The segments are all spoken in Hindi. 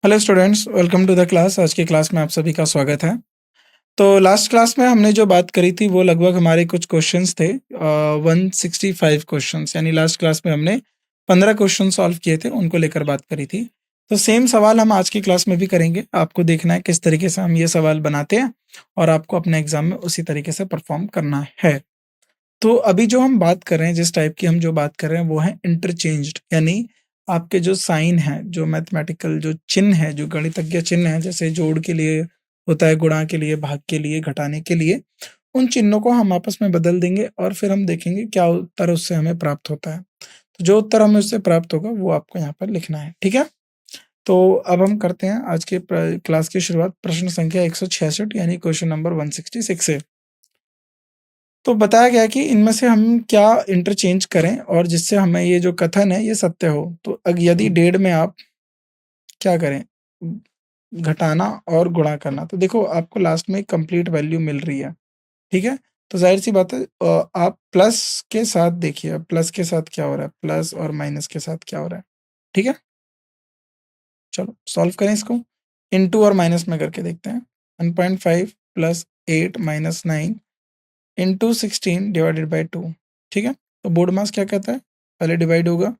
Hello students, welcome to the class. आज की क्लास में आप सभी का स्वागत है। तो लास्ट क्लास में हमने जो बात करी थी वो लगभग हमारे कुछ क्वेश्चंस थे, 165 क्वेश्चंस, यानी लास्ट क्लास में हमने 15 क्वेश्चन सॉल्व किए थे, उनको लेकर बात करी थी। तो सेम सवाल हम आज की क्लास में भी करेंगे। आपको देखना है किस तरीके से हम ये सवाल बनाते हैं और आपको अपने एग्जाम में उसी तरीके से परफॉर्म करना है। तो अभी जो हम बात कर रहे हैं, जिस टाइप की हम जो बात कर रहे हैं वो है इंटरचेंज्ड, यानी आपके जो साइन है, जो मैथमेटिकल जो चिन्ह है, जो गणितज्ञ चिन्ह है, जैसे जोड़ के लिए होता है, गुणा के लिए, भाग के लिए, घटाने के लिए, उन चिन्हों को हम आपस में बदल देंगे और फिर हम देखेंगे क्या उत्तर उससे हमें प्राप्त होता है। तो जो उत्तर हमें उससे प्राप्त होगा वो आपको यहाँ पर लिखना है, ठीक है। तो अब हम करते हैं आज के क्लास की शुरुआत प्रश्न संख्या 166 यानी क्वेश्चन नंबर 166 से। तो बताया गया कि इनमें से हम क्या इंटरचेंज करें और जिससे हमें ये जो कथन है ये सत्य हो। तो यदि डेढ़ में आप क्या करें, घटाना और गुणा करना, तो देखो आपको लास्ट में कंप्लीट वैल्यू मिल रही है, ठीक है। तो जाहिर सी बात है, आप प्लस के साथ देखिए, प्लस के साथ क्या हो रहा है, प्लस और माइनस के साथ क्या हो रहा है, ठीक है। चलो सॉल्व करें इसको, इनटू और माइनस में करके देखते हैं। 1.5 plus 8 minus 9 into 16 divided by 2, ठीक है। तो बोर्ड मास क्या कहता है, पहले डिवाइड होगा,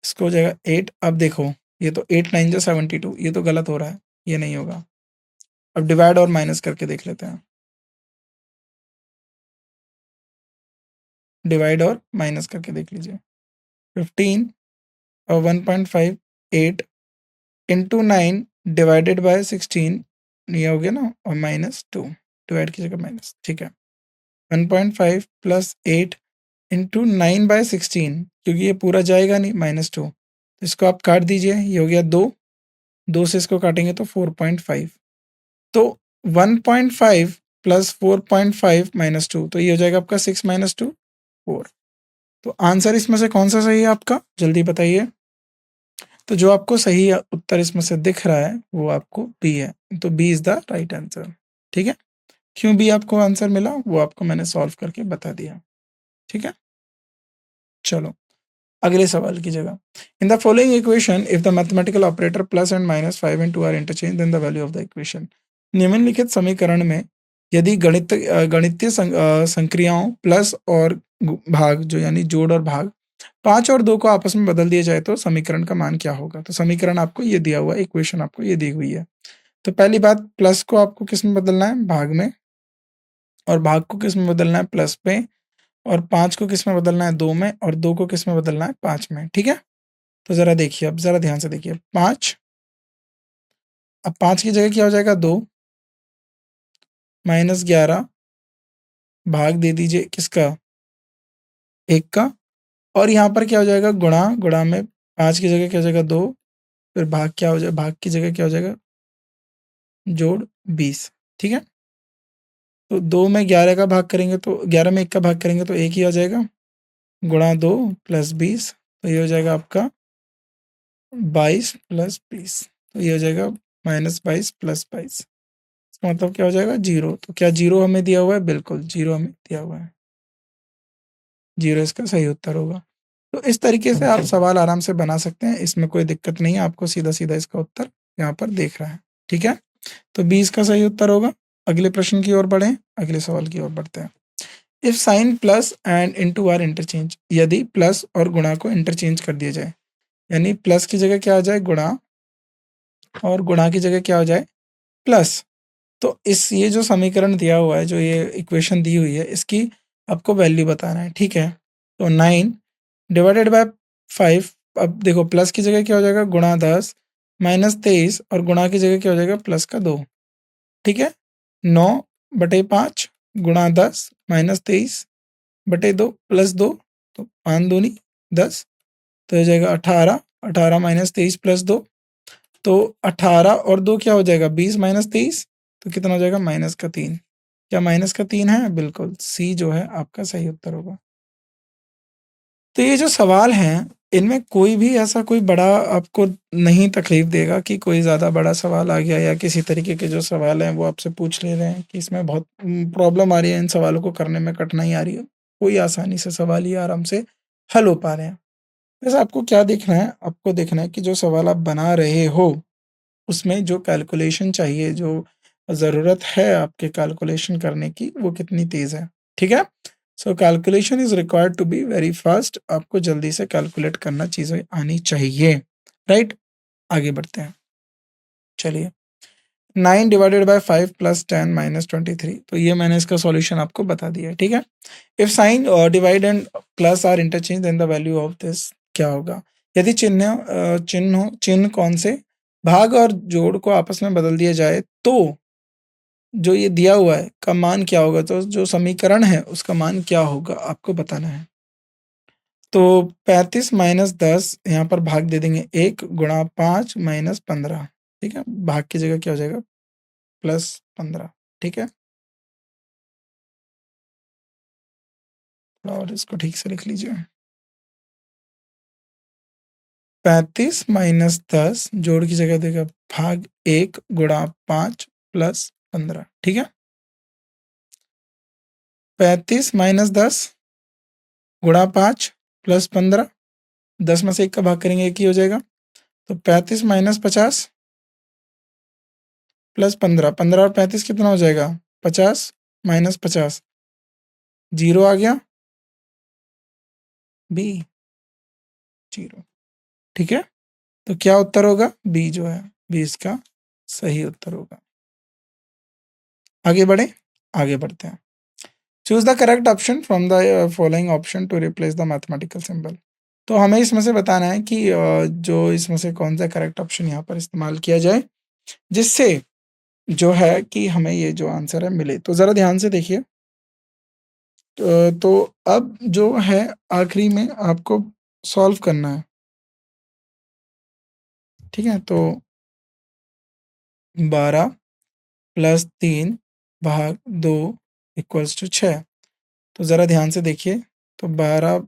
इसको हो जाएगा 8। अब देखो ये तो 8 9 जो 72, ये तो गलत हो रहा है, ये नहीं होगा। अब डिवाइड और माइनस करके देख लेते हैं, डिवाइड और माइनस करके देख लीजिए। 15 और 1.5 8 इंटू 9 डिवाइडेड बाय 16, ये हो गया ना, और माइनस 2, डिवाइड की जगह माइनस, ठीक है। 1.5 प्लस 8 इंटू 9/16, क्योंकि ये पूरा जाएगा नहीं, -2, तो इसको आप काट दीजिए, ये हो गया 2, 2 से इसको काटेंगे तो 4.5। तो 1.5 प्लस 4.5 -2, तो ये हो जाएगा आपका 6 - 2 4। तो आंसर इसमें से कौन सा सही है आपका, जल्दी बताइए। तो जो आपको सही उत्तर इसमें से दिख रहा है वो आपको बी है, तो B is the right answer, ठीक है। क्यों बी आपको आंसर मिला वो आपको मैंने सॉल्व करके बता दिया, ठीक है। चलो अगले सवाल की जगह, in the following equation if the mathematical operator plus and minus 5 and 2 are interchange then the value of the equation. निम्नलिखित समीकरण में यदि गणितीय संक्रियाओं प्लस और भाग, जो यानी जोड़ और भाग, 5 और 2 को आपस में बदल दिया जाए तो समीकरण का मान क्या होगा। तो समीकरण आपको ये दिया हुआ है, इक्वेशन आपको ये दी हुई है। तो पहली बात, प्लस को आपको किस में बदलना है, भाग में, और भाग को किस में बदलना है, प्लस में, और 5 को किस में बदलना है, 2 में, और 2 को किस में बदलना है, 5 में, ठीक है। तो ज़रा देखिए, अब ज़रा ध्यान से देखिए, 5, अब 5 की जगह क्या हो जाएगा, 2 माइनस 11 भाग दे दीजिए किसका, 1 का, और यहाँ पर क्या हो जाएगा, गुणा, गुणा में 5 की जगह क्या हो जाएगा, 2, फिर भाग क्या हो जाएगा, भाग की जगह क्या हो जाएगा, जोड़ 20, ठीक है। तो 2 में 11 का भाग करेंगे तो 11 में 1 का भाग करेंगे तो 1 ही आ जाएगा, गुणा 2 प्लस 20, तो ये हो जाएगा आपका 22 प्लस 20, तो ये हो जाएगा -22 प्लस 22, इसका मतलब क्या हो जाएगा, 0। तो क्या 0 हमें दिया हुआ है, बिल्कुल 0 हमें दिया हुआ है, 0 इसका सही उत्तर होगा। तो इस तरीके से आप सवाल आराम से बना सकते हैं, इसमें कोई दिक्कत नहीं है, आपको सीधा-सीधा इसका उत्तर यहाँ पर देख रहा है, ठीक है। तो 20 का सही उत्तर होगा। अगले प्रश्न की ओर बढ़ें, अगले सवाल की ओर बढ़ते हैं। If sign plus and into are interchange, यदि प्लस और गुणा को इंटरचेंज कर दिया जाए, यानी प्लस की जगह क्या आ जाए, गुणा, और गुणा की जगह क्या हो जाए, प्लस। तो इस ये जो समीकरण दिया हुआ है, जो ये इक्वेशन दी हुई है, इसकी आपको वैल्यू बताना है, ठीक है। तो 9 डिवाइडेड बाय 5, अब देखो प्लस की जगह क्या हो जाएगा, गुणा 10 माइनस 23, और गुणा की जगह क्या हो जाएगा, प्लस का 2, ठीक है। 9/5 गुणा 10 माइनस 23/2 प्लस 2, तो 5 दूनी 10, तो हो जाएगा 18, 18 माइनस 23 प्लस 2, तो 18 और 2 क्या हो जाएगा, 20 माइनस 23, तो कितना हो जाएगा, माइनस का 3। क्या माइनस का 3 है, बिल्कुल सी जो है आपका सही उत्तर होगा। तो ये जो सवाल हैं, इनमें कोई भी ऐसा कोई बड़ा आपको नहीं तकलीफ देगा कि कोई ज़्यादा बड़ा सवाल आ गया, या किसी तरीके के जो सवाल हैं वो आपसे पूछ ले रहे हैं कि इसमें बहुत प्रॉब्लम आ रही है, इन सवालों को करने में कठिनाई आ रही है। कोई आसानी से सवाल ये आराम से हल हो पा रहे हैं। बस आपको क्या देखना है, आपको देखना है कि जो सवाल आप बना रहे हो, उसमें जो कैलकुलेशन चाहिए, जो ज़रूरत है आपके कैलकुलेशन करने की, वो कितनी तेज़ है, ठीक है? So calculation is required to be very fast, आपको जल्दी से कैलकुलेट करना चीज़ें आनी चाहिए, राइट? आगे बढ़ते हैं, चलिए। 9 डिवाइडेड बाय 5 प्लस 10 माइनस 23, तो ये मैंने इसका सॉल्यूशन आपको बता दिया है, ठीक है? If sign divide and plus are interchange then the value of this क्या होगा? यदि चिन्ह कौन से भाग और जोड़ को आपस में बदल दिया जाए, तो जो ये दिया हुआ है का मान क्या होगा? तो जो समीकरण है उसका मान क्या होगा आपको बताना है। तो 35 माइनस 10 यहाँ पर भाग दे देंगे 1 गुणा 5 माइनस 15, ठीक है? भाग की जगह क्या हो जाएगा? प्लस 15, ठीक है? और इसको ठीक से लिख लीजिए। 35 माइनस 10 जोड़ की जगह देगा भाग 1 गुणा 5 प्लस 15, ठीक है? 35 माइनस 10 गुणा 5 प्लस 15, 10 में से 1 का भाग करेंगे 1 ही हो जाएगा। तो 35 माइनस 50 प्लस 15, 15 और 35 कितना हो जाएगा? 50 माइनस 50, 0 आ गया, बी 0, ठीक है? तो क्या उत्तर होगा? बी जो है, बी इसका सही उत्तर होगा। आगे बढ़े, आगे बढ़ते हैं। Choose the correct option from the following option to replace the mathematical symbol. तो हमें इसमें से बताना है कि जो इसमें से कौन सा करेक्ट ऑप्शन यहाँ पर इस्तेमाल किया जाए, जिससे जो है कि हमें ये जो आंसर है मिले। तो ज़रा ध्यान से देखिए। तो अब जो है आखिरी में आपको सॉल्व करना है, ठीक है? तो 12 प्लस 3 भाग 2 इक्वल्स टू 6। तो ज़रा ध्यान से देखिए। तो 12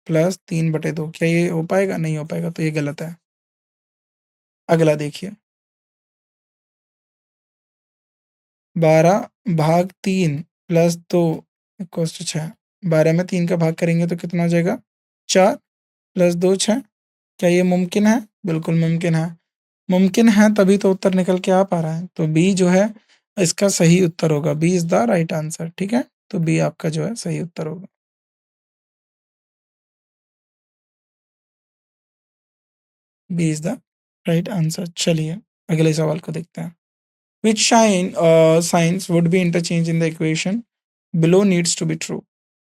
प्लस 3/2, क्या ये हो पाएगा? नहीं हो पाएगा, तो ये गलत है। अगला देखिए, 12 भाग 3 प्लस 2 इक्वल्स टू 6। 12 में 3 का भाग करेंगे तो कितना हो जाएगा? 4 प्लस 2 6। क्या ये मुमकिन है? बिल्कुल मुमकिन है। मुमकिन है तभी तो उत्तर निकल के आ पा रहा है। तो बी जो है इसका सही उत्तर होगा। B is the right answer, ठीक है? तो बी आपका जो है सही उत्तर होगा। B is the right answer. चलिए अगले सवाल को देखते हैं। Which signs would be interchanged in the equation below needs to be true,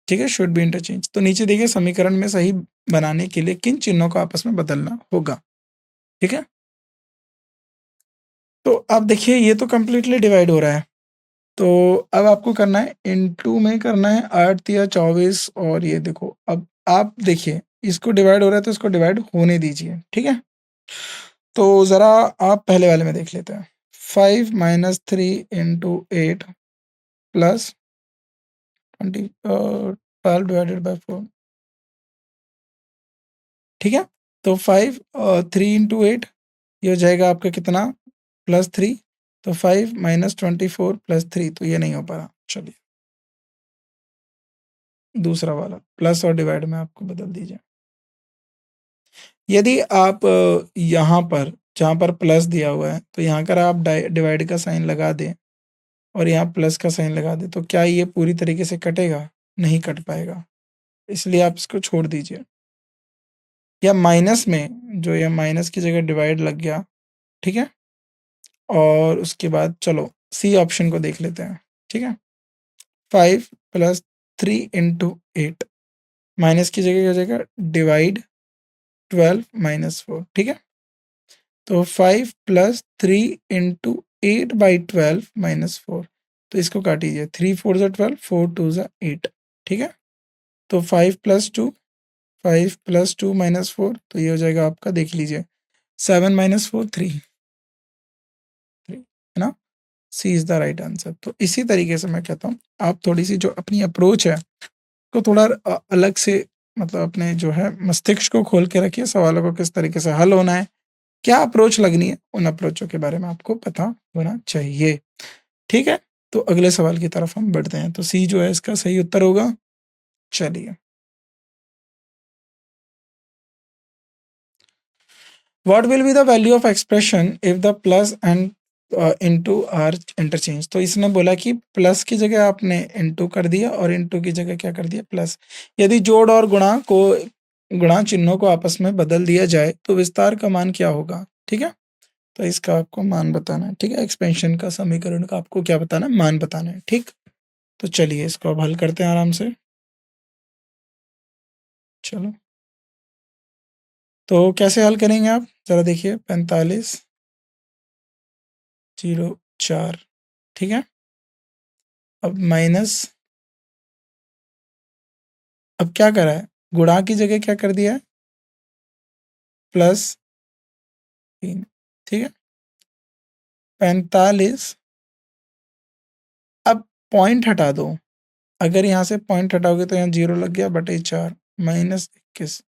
ठीक है? Should be interchange. तो नीचे देखिए समीकरण में सही बनाने के लिए किन चिन्हों को आपस में बदलना होगा, ठीक है? तो अब देखिए ये तो कंप्लीटली डिवाइड हो रहा है। तो अब आपको करना है इनटू में करना है 8 तिया 24, और ये देखो अब आप देखिए इसको डिवाइड हो रहा है तो इसको डिवाइड होने दीजिए, ठीक है? तो ज़रा आप पहले वाले में देख लेते हैं। 5 minus 3 into 8 plus 12 divided by 4, ठीक है? तो 5 3 इंटू 8 ये हो जाएगा आपका कितना? प्लस 3। तो 5 माइनस 24 प्लस 3, तो ये नहीं हो पा रहा। चलिए दूसरा वाला प्लस और डिवाइड में आपको बदल दीजिए। यदि आप यहाँ पर जहाँ पर प्लस दिया हुआ है तो यहाँ कर आप डिवाइड का साइन लगा दें और यहाँ प्लस का साइन लगा दें, तो क्या ये पूरी तरीके से कटेगा? नहीं कट पाएगा, इसलिए आप इसको छोड़ दीजिए। या माइनस में जो ये माइनस की जगह डिवाइड लग गया, ठीक है? और उसके बाद चलो सी ऑप्शन को देख लेते हैं, ठीक है? 5 प्लस 3 इंटू 8, माइनस की जगह क्या हो जाएगा? डिवाइड 12 माइनस 4, ठीक है? तो 5 प्लस 3 इंटू 8 बाई 12 माइनस 4, तो इसको काटिए। 3 4 ज़ा 12, 4 2 ज़ा 8, ठीक है? तो 5 प्लस 2, 5 प्लस 2 माइनस 4, तो ये हो जाएगा आपका, देख लीजिए, 7 माइनस 4 3, 3 है ना? सी इज़ द राइट आंसर। तो इसी तरीके से मैं कहता हूँ आप थोड़ी-सी जो अपनी अप्रोच है, तो थोड़ा अलग से, मतलब अपने जो है मस्तिष्क को खोल के रखिए, सवालों को किस तरीके से हल होना है, क्या अप्रोच लगनी है, उन अप्रोचों के बारे में आपको पता होना चाहिए, ठीक है? तो अगले सवाल की तरफ हम बढ़ते हैं। तो सी जो है इसका सही उत्तर होगा। चलिए। What will be the value of expression if the plus and into are interchange. तो इसने बोला कि प्लस की जगह आपने इनटू कर दिया और इनटू की जगह क्या कर दिया, प्लस। यदि जोड़ और गुणा चिन्हों को आपस में बदल दिया जाए तो विस्तार का मान क्या होगा, ठीक है। तो इसका आपको मान बताना है, ठीक है। एक्सपेंशन का समीकरण का आपको क्या बताना है, मान बताना है, ठीक। तो चलिए इसको अब हल करते हैं आराम से। चलो, तो कैसे हल करेंगे आप जरा देखिए, 45.04, ठीक है। अब माइनस, अब क्या करा है, गुणा की जगह क्या कर दिया है, +3, ठीक है। 45, अब पॉइंट हटा दो, अगर यहाँ से पॉइंट हटाओगे तो यहाँ 0 लग गया, बटे 4 -21,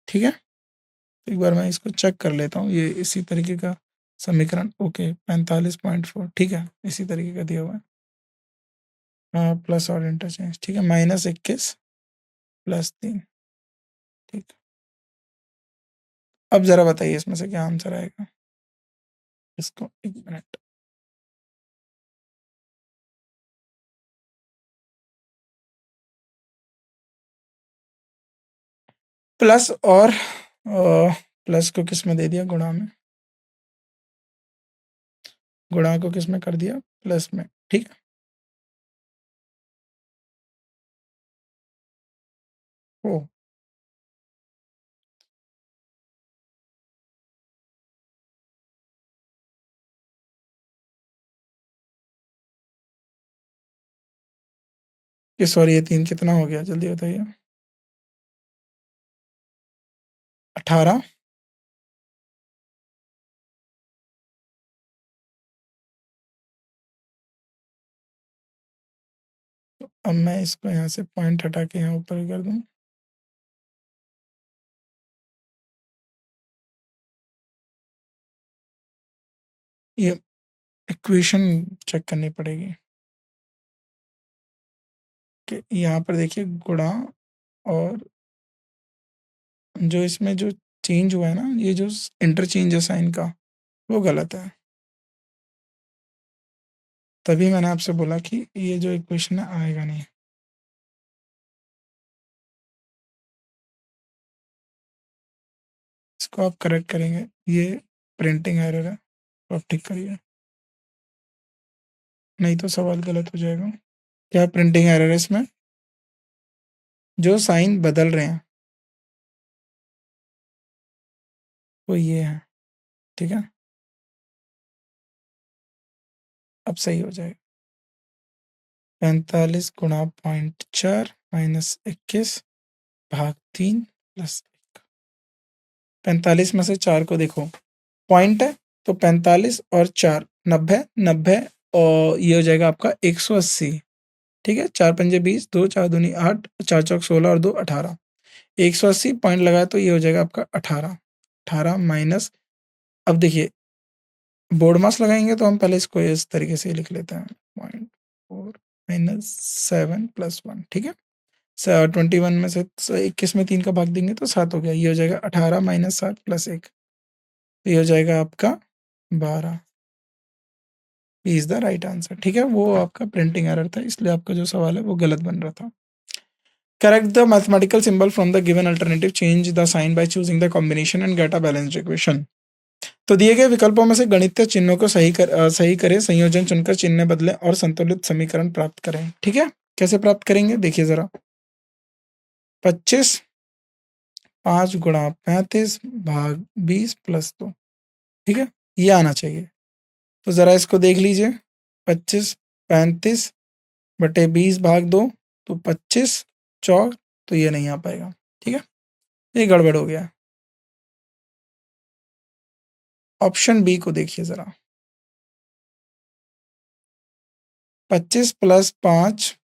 ठीक है। एक बार मैं इसको चेक कर लेता हूँ, ये इसी तरीके का समीकरण, ओके 45.4, ठीक है, इसी तरीके का दिया हुआ है। हाँ, प्लस और इंटरचेंज, ठीक है, -21 +3, ठीक। अब जरा बताइए इसमें से क्या आंसर आएगा, इसको एक मिनट। प्लस और प्लस को किस में दे दिया, गुणा में, गुणा को किस में कर दिया, प्लस में, ठीक है। ओ, ये सॉरी, ये 3 कितना हो गया, जल्दी बताइए। 18। अब मैं इसको यहाँ से पॉइंट हटा के यहाँ ऊपर कर दूँ, ये इक्वेशन चेक करनी पड़ेगी कि यहाँ पर देखिए गुणा, और जो इसमें जो चेंज हुआ है ना, ये जो इंटरचेंज है साइन का, वो गलत है। तभी मैंने आपसे बोला कि ये जो इक्वेशन है आएगा नहीं। इसको आप करेक्ट करेंगे, ये प्रिंटिंग एरर है, तो आप ठीक करिए, नहीं तो सवाल गलत हो जाएगा। क्या प्रिंटिंग एरर है इसमें, जो साइन बदल रहे हैं वो ये है, ठीक है। अब सही हो जाएगा। 45 गुणा 0.4 -21 भाग 3 प्लस 45 में से 4 को देखो, पॉइंट है, तो 45 और 4 90, 90, और ये हो जाएगा आपका 180, ठीक है। 4 पंजे 20, 2 4 दूनी 8, 4 चौक 16 और 2 18, 180 पॉइंट लगाया तो ये हो जाएगा आपका 18, 18 माइनस, अब देखिए बोर्ड मास लगाएंगे तो हम पहले इसको इस तरीके से लिख लेते हैं, 0.4 -7 + 1, ठीक है। 21 में से 21 में 3 का भाग देंगे तो 7 हो गया, ये हो जाएगा 18 -7 + 1, तो ये हो जाएगा आपका 12, इज द राइट आंसर, ठीक है। वो आपका प्रिंटिंग एरर था, इसलिए आपका जो सवाल है वो गलत बन रहा था। Correct the mathematical symbol from the given alternative, change the sign by choosing the combination and get a balanced equation. तो दिए गए विकल्पों में से गणितीय चिन्हों को सही करें, संयोजन चुनकर चिन्ह बदलें और संतुलित समीकरण प्राप्त करें, ठीक है। कैसे प्राप्त करेंगे देखिए जरा, 25 5 गुणा 35 भाग 20 + 2, ठीक है, ये आना चाहिए। तो जरा इसको देख लीजिए, 25 35 बटे 20 भाग 2, तो 25 चौक, तो ये नहीं आ पाएगा, ठीक है, ये गड़बड़ हो गया। ऑप्शन बी को देखिए जरा, 25 + 5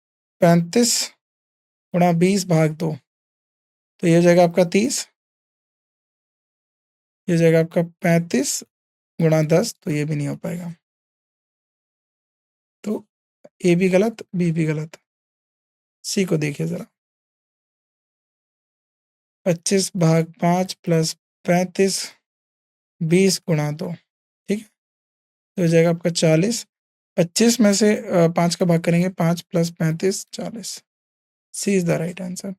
35 गुणा 20 भाग 2, तो ये हो जाएगा आपका 30, ये हो जाएगा आपका 35 गुणा 10, तो ये भी नहीं हो पाएगा। तो ए भी गलत, बी भी गलत। सी को देखिए जरा, 25 भाग 5 + 35 20 गुणा 2, ठीक है, तो हो जाएगा आपका 40। 25 में से 5 का भाग करेंगे, 5 + 35 40। C is the right answer.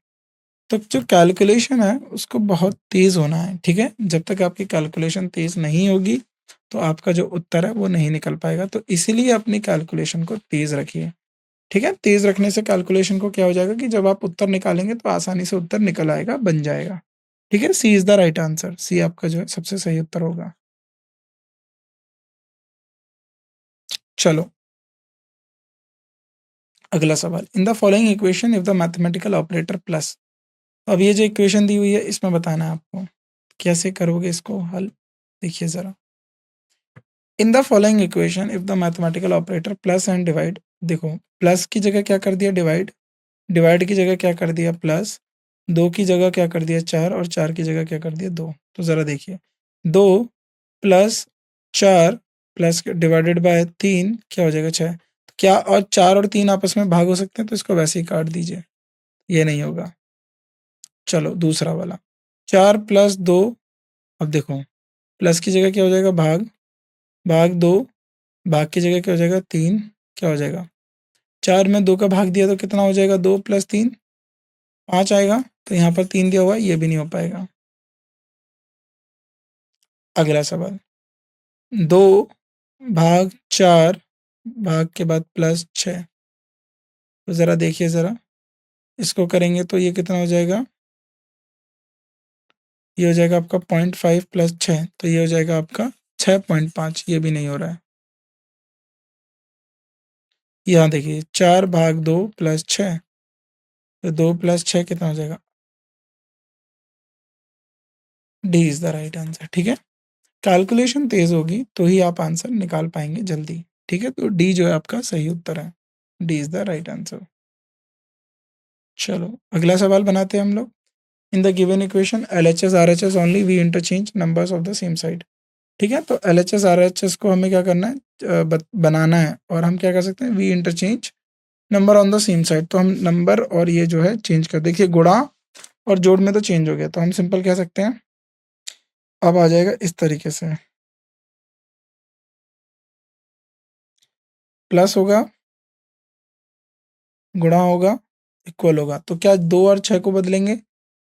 तो जो कैलकुलेशन है उसको बहुत तेज होना है, ठीक है, जब तक आपकी कैलकुलेशन तेज नहीं होगी तो आपका जो उत्तर है वो नहीं निकल पाएगा। तो इसीलिए अपनी कैलकुलेशन को तेज रखिए, ठीक है। तेज रखने से कैलकुलेशन को क्या हो जाएगा कि जब आप उत्तर निकालेंगे तो आसानी से उत्तर निकल आएगा, बन जाएगा, ठीक है। सी इज द राइट आंसर, सी आपका जो है सबसे सही उत्तर होगा। चलो अगला सवाल, इन the following equation if the mathematical operator plus. अब ये जो इक्वेशन दी हुई है इसमें बताना है आपको कैसे करोगे इसको हल। देखिए जरा, इन the following equation if the mathematical operator plus and divide. देखो प्लस की जगह क्या कर दिया डिवाइड, डिवाइड की जगह क्या कर दिया प्लस, दो की जगह क्या कर दिया चार, और चार की जगह क्या कर दिया दो। तो जरा देखिए, दो प्लस चार प्लस डिवाइडेड बाय तीन क्या हो जाएगा छः। तो क्या और चार और तीन आपस में भाग हो सकते हैं, तो इसको वैसे ही काट दीजिए, ये नहीं होगा। चलो दूसरा वाला, चार प्लस दो। अब देखो प्लस की जगह क्या हो जाएगा भाग, भाग दो, भाग की जगह क्या हो जाएगा तीन, क्या हो जाएगा चार में दो का भाग दिया तो कितना हो जाएगा, दो प्लस तीन पाँच आएगा। तो यहाँ पर तीन दिया हुआ है, ये भी नहीं हो पाएगा। अगला सवाल, दो भाग चार भाग के बाद प्लस छः। तो ज़रा देखिए ज़रा, इसको करेंगे तो ये कितना हो जाएगा, ये हो जाएगा आपका 0.5 प्लस छः, तो ये हो जाएगा आपका 6.5। ये भी नहीं हो रहा है। यहाँ देखिए, चार भाग दो प्लस छः, तो दो प्लस छः कितना हो जाएगा, D is the right answer, ठीक है। कैलकुलेशन तेज होगी तो ही आप आंसर निकाल पाएंगे जल्दी, ठीक है। तो डी जो है आपका सही उत्तर है, D is the right answer. चलो अगला सवाल बनाते हैं हम लोग। In the given equation L H S R H S only we interchange numbers of the same side, ठीक है। तो L H S R H S को हमें क्या करना है, बनाना है, और हम क्या कर सकते हैं, we interchange number on the same side. तो हम नंबर और ये जो है चेंज कर, देखिए गुणा और जोड़ में तो चेंज हो गया, तो हम सिंपल कह सकते हैं, अब आ जाएगा इस तरीके से, प्लस होगा गुणा होगा इक्वल होगा। तो क्या दो और छः को बदलेंगे,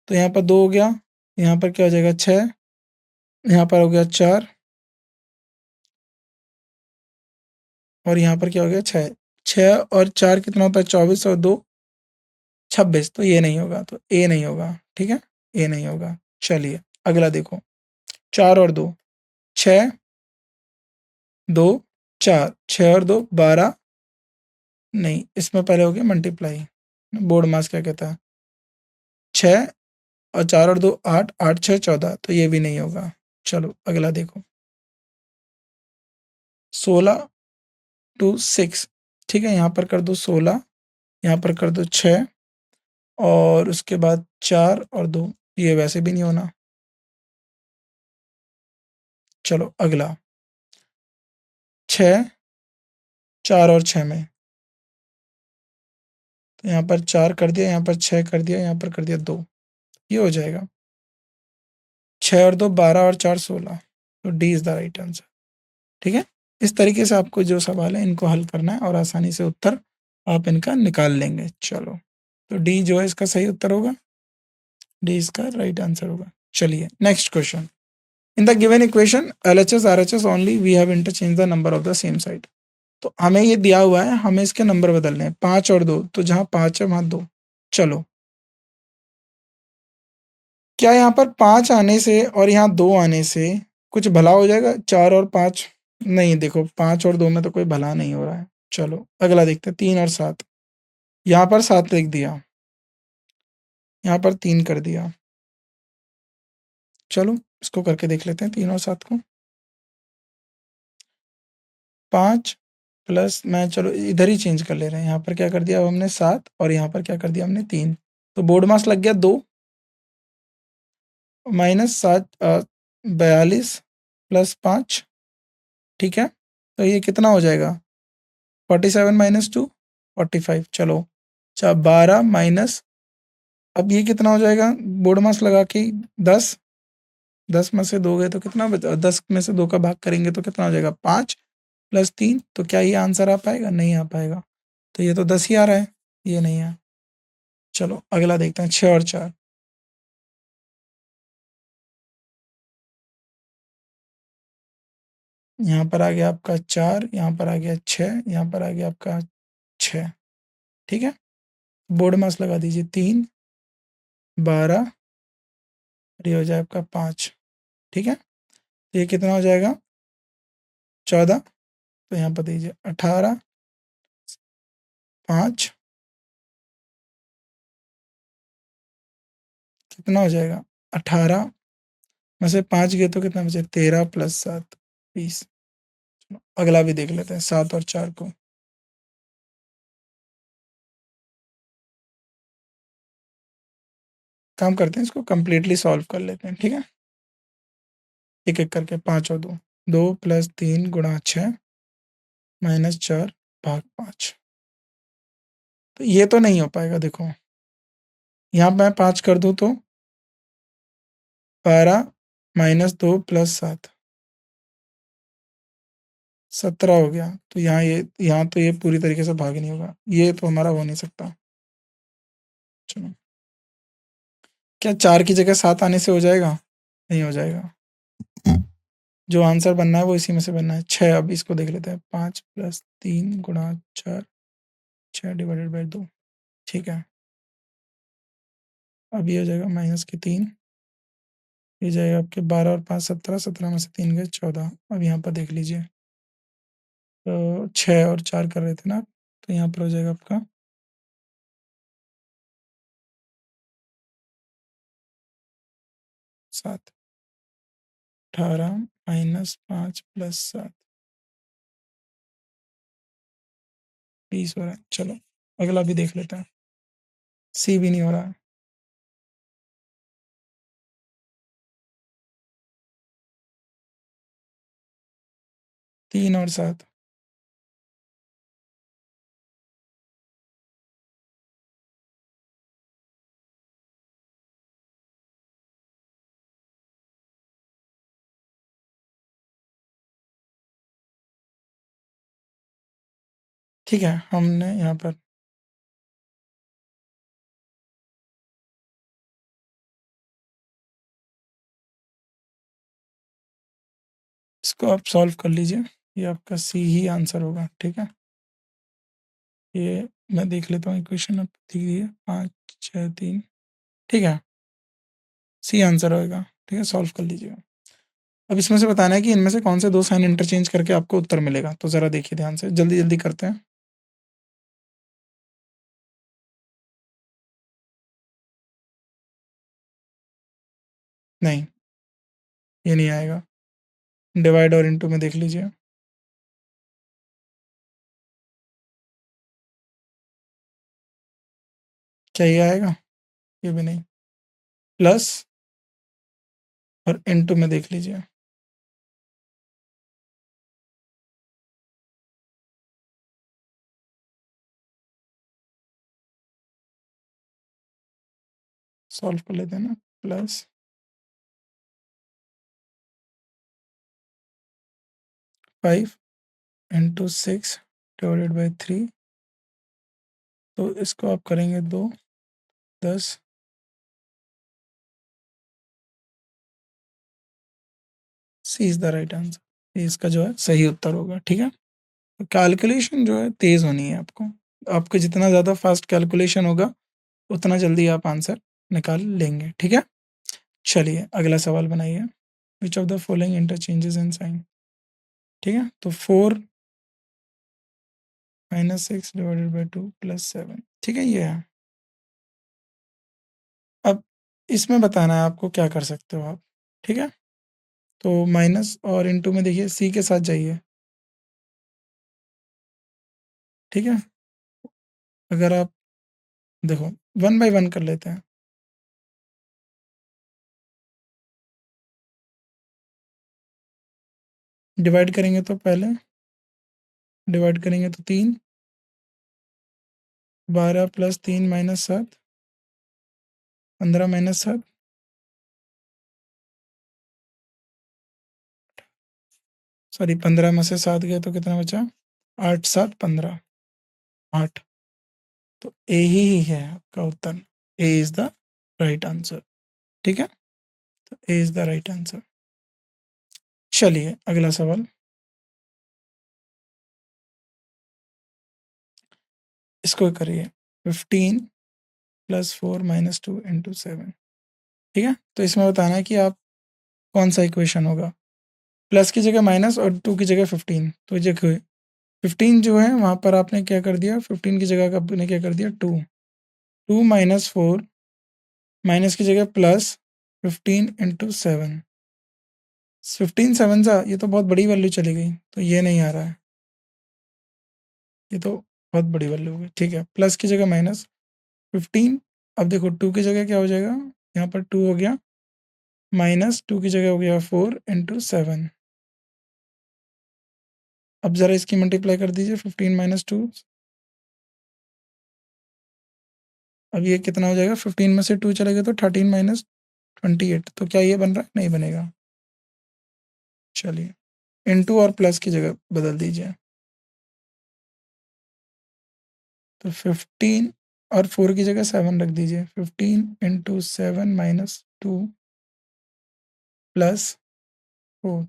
तो यहाँ पर दो हो गया, यहाँ पर क्या हो जाएगा छः, यहाँ पर हो गया चार, और यहाँ पर क्या हो गया छः। छः और चार कितना होता है 24, और दो 26। तो ये नहीं होगा, तो ए नहीं होगा, ठीक है, ए नहीं होगा। चलिए अगला देखो, चार और दो छः, दो चार, छः और दो 12, नहीं इसमें पहले हो गया मल्टीप्लाई, बोर्ड मास क्या कहता है, छः और चार और दो आठ, आठ छः 14, तो ये भी नहीं होगा। चलो अगला देखो, 16 to 6, ठीक है, यहाँ पर कर दो 16, यहाँ पर कर दो 6, और उसके बाद 4 और 2, ये वैसे भी नहीं होना। चलो अगला, 6 4 और 6 में, तो यहाँ पर 4 कर दिया, यहाँ पर 6 कर दिया, यहाँ पर कर दिया 2, ये हो जाएगा 6 और 2 12, और 4 16। तो D is the right answer, ठीक है। इस तरीके से आपको जो सवाल है इनको हल करना है और आसानी से उत्तर आप इनका निकाल लेंगे। चलो, तो डी जो है इसका सही उत्तर होगा, डी इसका राइट आंसर होगा। चलिए next question, in the given equation LHS RHS only we have interchange the number of the same side. तो हमें ये दिया हुआ है, हमें इसके नंबर बदलने हैं, 5 और 2, तो जहाँ 5 है वहाँ 2। चलो, क्या यहाँ पर 5 आने से और यहाँ 2 आने से कुछ भला हो जाएगा, 4 और 5? नहीं, देखो 5 और 2 में तो कोई भला नहीं हो रहा है। चलो अगला देखते हैं, 3 और 7, यहाँ पर 7 लिख दिया, यहाँ पर 3 कर दिया। चलो इसको करके देख लेते हैं, 3 और 7 को, 5 प्लस, मैं चलो इधर ही चेंज कर ले रहे हैं, यहाँ पर क्या कर दिया अब हमने 7, और यहाँ पर क्या कर दिया हमने 3, तो बोर्ड मास लग गया 2, माइनस 7 42 प्लस 5, ठीक है। तो ये कितना हो जाएगा, 47 माइनस 2 45। चलो अच्छा, 12 माइनस, अब ये कितना हो जाएगा बोर्ड मास लगा के 10, 10 में से 2 गए तो कितना बचा? 10 में से 2 का भाग करेंगे तो कितना हो जाएगा? 5 + 3। तो क्या ये आंसर आ पाएगा? नहीं आ पाएगा। तो ये तो 10 ही आ रहा है, ये नहीं है। चलो अगला देखते हैं, 6 और 4। यहाँ पर आ गया आपका 4, यहाँ पर आ गया 6, यहाँ पर आ गया आपका 6। ठीक है? बोर्ड मास लगा दीजिए, 3, 12 और ये हो जाए आपका 5। ठीक है? तो ये कितना हो जाएगा? 14। तो यहाँ पर दीजिए 18, 5 कितना हो जाएगा? 18 में से 5 गए तो कितना बचे? 13 + 7 20। अगला भी देख लेते हैं, 7 और 4 को। काम करते हैं, इसको कंप्लीटली सॉल्व कर लेते हैं। ठीक है? एक एक करके, 5 और 2। 2 + 3 × 6 -4 भाग 5। तो ये तो नहीं हो पाएगा। देखो यहाँ मैं 5 कर दूं तो 12 -2 + 7 17 हो गया। तो यहाँ तो ये पूरी तरीके से भाग नहीं होगा, ये तो हमारा हो नहीं सकता। चलो, क्या 4 की जगह 7 आने से हो जाएगा? नहीं हो जाएगा। जो आंसर बनना है वो इसी में से बनना है। 6, अब इसको देख लेते हैं, 5 + 3 × 4 6/2। ठीक है? अब ये हो जाएगा -3, ये जाएगा आपके 12 और 5 17, 17 में से 3 गए 14। अब यहाँ पर देख लीजिए, तो 6 और 4 कर रहे थे ना, तो यहाँ पर हो जाएगा आपका 7। 18 -5 + 7 20 हो रहा है। चलो अगला भी देख लेते हैं। सी भी नहीं हो रहा है। 3 और 7। ठीक है, हमने यहाँ पर इसको आप सॉल्व कर लीजिए, ये आपका सी ही आंसर होगा। ठीक है? ये मैं देख लेता हूँ, इक्वेशन आप लिख दिए, 5 6 3। ठीक है, सी आंसर होगा। ठीक है, सॉल्व कर लीजिएगा। अब इसमें से बताना है कि इनमें से कौन से 2 साइन इंटरचेंज करके आपको उत्तर मिलेगा। तो ज़रा देखिए ध्यान से, जल्दी जल्दी करते हैं। नहीं, ये नहीं आएगा। डिवाइड और इनटू में देख लीजिए। क्या ये आएगा? ये भी नहीं। प्लस और इनटू में देख लीजिए। सॉल्व कर लेते हैं ना। प्लस 5 × 6 / 3। तो इसको आप करेंगे 2 10। सी इज द राइट आंसर। ये इसका जो है सही उत्तर होगा। ठीक है? तो कैलकुलेशन जो है तेज होनी है आपको। आपको जितना ज़्यादा फास्ट कैलकुलेशन होगा उतना जल्दी आप आंसर निकाल लेंगे। ठीक है? चलिए अगला सवाल बनाइए। Which of the following interchanges in sign. ठीक है? तो 4 -6 / 2 + 7। ठीक है, ये है। अब इसमें बताना है आपको क्या कर सकते हो आप। ठीक है? तो माइनस और इनटू में देखिए, सी के साथ जाइए। ठीक है? अगर आप देखो, 1/1 कर लेते हैं। डिवाइड करेंगे तो पहले डिवाइड करेंगे तो 3, 12 + 3 -7, 15 - 7 सॉरी 15 में से 7 गए तो कितना बचा? 8 7 15 8। तो ए ही है आपका उत्तर। ए इज द राइट आंसर। ठीक है, तो ए इज द राइट आंसर। चलिए अगला सवाल। इसको करिए 15 + 4 - 2 × 7। ठीक है, तो इसमें बताना है कि आप कौन सा इक्वेशन होगा। प्लस की जगह माइनस और 2 की जगह 15। तो देखिए 15 जो है वहाँ पर आपने क्या कर दिया, 15 की जगह का आपने क्या कर दिया 2। 2 - 4 माइनस की जगह प्लस 15 × 7। 15 7 सा, ये तो बहुत बड़ी वैल्यू चली गई, तो ये नहीं आ रहा है, ये तो बहुत बड़ी वैल्यू हो गई। ठीक है, प्लस की जगह माइनस 15। अब देखो 2 की जगह क्या हो जाएगा, यहाँ पर 2 हो गया, माइनस 2 की जगह हो गया 4 × 7। अब ज़रा इसकी मल्टीप्लाई कर दीजिए 15 - 2। अब ये कितना हो जाएगा, 15 में से 2 चलेगा तो 13 - 28। तो क्या ये बन रहा है? नहीं बनेगा। चलिए इनटू और प्लस की जगह बदल दीजिए, तो 15 और 4 की जगह 7 रख दीजिए। 15 × 7 - 2 प्लस 4।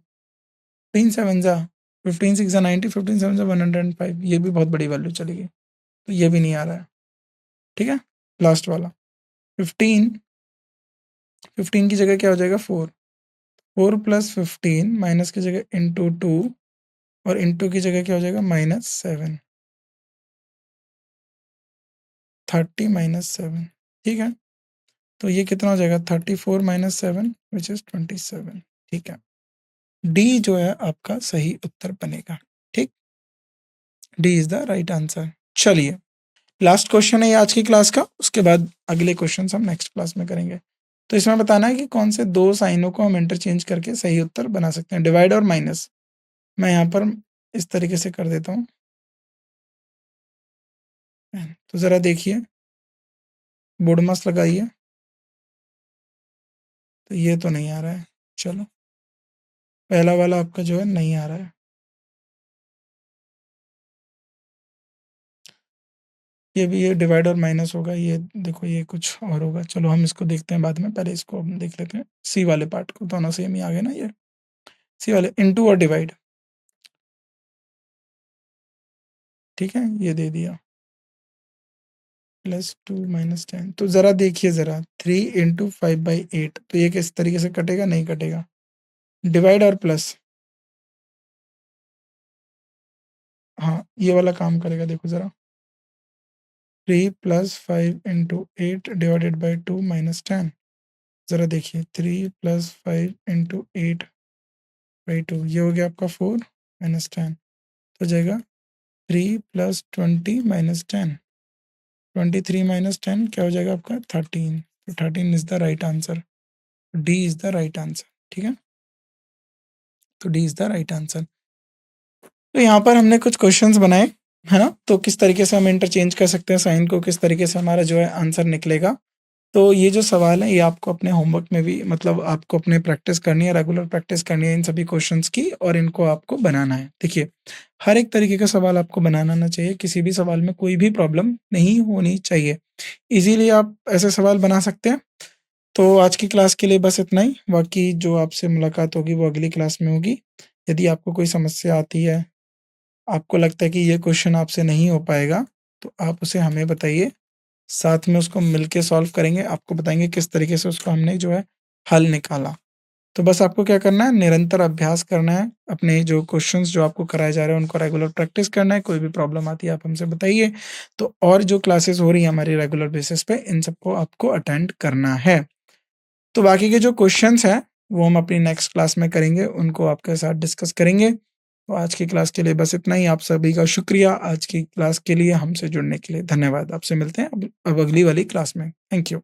3 7 जा 15 6 जा 90, 15 7 जा 105। ये भी बहुत बड़ी वैल्यू चली गई, तो ये भी नहीं आ रहा है। ठीक है, लास्ट वाला 15। 15 की जगह क्या हो जाएगा 4। 4 + 15 माइनस की जगह इंटू 2 और इंटू की जगह क्या हो जाएगा -7। 30 - 7। ठीक है, तो ये कितना हो जाएगा 34 - 7 विच इज 27। ठीक है, डी जो है आपका सही उत्तर बनेगा। ठीक, D is the right answer. चलिए लास्ट क्वेश्चन है ये आज की क्लास का, उसके बाद अगले क्वेश्चन हम नेक्स्ट क्लास में करेंगे। तो इसमें बताना है कि कौन से दो साइनों को हम इंटरचेंज करके सही उत्तर बना सकते हैं, डिवाइड और माइनस। मैं यहाँ पर इस तरीके से कर देता हूँ, तो ज़रा देखिए, बोर्ड मस्त लगाइए। तो ये तो नहीं आ रहा है, चलो पहला वाला आपका जो है नहीं आ रहा है। ये भी ये डिवाइड और माइनस होगा, ये देखो ये कुछ और होगा। चलो हम इसको देखते हैं बाद में, पहले इसको हम देख लेते हैं। सी वाले पार्ट को दोनों सेम ही आ गए ना, ये सी वाले इनटू और डिवाइड। ठीक है, ये दे दिया +2 - 10। तो ज़रा देखिए ज़रा, 3 × 5/8, तो ये किस तरीके से कटेगा? नहीं कटेगा। डिवाइड और प्लस, हाँ ये वाला काम करेगा। देखो ज़रा, 3 + 5 × 8 डिवाइडेड बाई 2 - 10। ज़रा देखिए 3 + 5 × 8/2, ये हो गया आपका 4 - 10। तो जाएगा 3 + 20 - 10। 23 - 10 क्या हो जाएगा आपका 13। तो 13 is the right answer, D is the right answer. ठीक है, तो D is the right answer. तो यहाँ पर हमने कुछ क्वेश्चंस बनाए, है ना, तो किस तरीके से हम इंटरचेंज कर सकते हैं साइन को, किस तरीके से हमारा जो है आंसर निकलेगा। तो ये जो सवाल है ये आपको अपने होमवर्क में भी, मतलब आपको अपने प्रैक्टिस करनी है, रेगुलर प्रैक्टिस करनी है इन सभी क्वेश्चंस की, और इनको आपको बनाना है। देखिए हर एक तरीके का सवाल आपको बनाना आना चाहिए, किसी भी सवाल में कोई भी प्रॉब्लम नहीं होनी चाहिए। इजीली आप ऐसे सवाल बना सकते हैं। तो आज की क्लास के लिए बस इतना ही, बाकी जो आपसे मुलाकात होगी वो अगली क्लास में होगी। यदि आपको कोई समस्या आती है, आपको लगता है कि ये क्वेश्चन आपसे नहीं हो पाएगा, तो आप उसे हमें बताइए, साथ में उसको मिलके सॉल्व करेंगे, आपको बताएँगे किस तरीके से उसको हमने जो है हल निकाला। तो बस आपको क्या करना है, निरंतर अभ्यास करना है, अपने जो क्वेश्चंस जो आपको कराए जा रहे हैं उनको रेगुलर प्रैक्टिस करना है। कोई भी प्रॉब्लम आती है आप हमसे बताइए। तो और जो क्लासेस हो रही हैं हमारी रेगुलर बेसिस पे, इन सबको आपको अटेंड करना है। तो बाकी के जो क्वेश्चंस हैं वो हम अपनी नेक्स्ट क्लास में करेंगे, उनको आपके साथ डिस्कस करेंगे। तो आज की क्लास के लिए बस इतना ही। आप सभी का शुक्रिया आज की क्लास के लिए हमसे जुड़ने के लिए। धन्यवाद। आपसे मिलते हैं अब अगली वाली क्लास में। Thank you.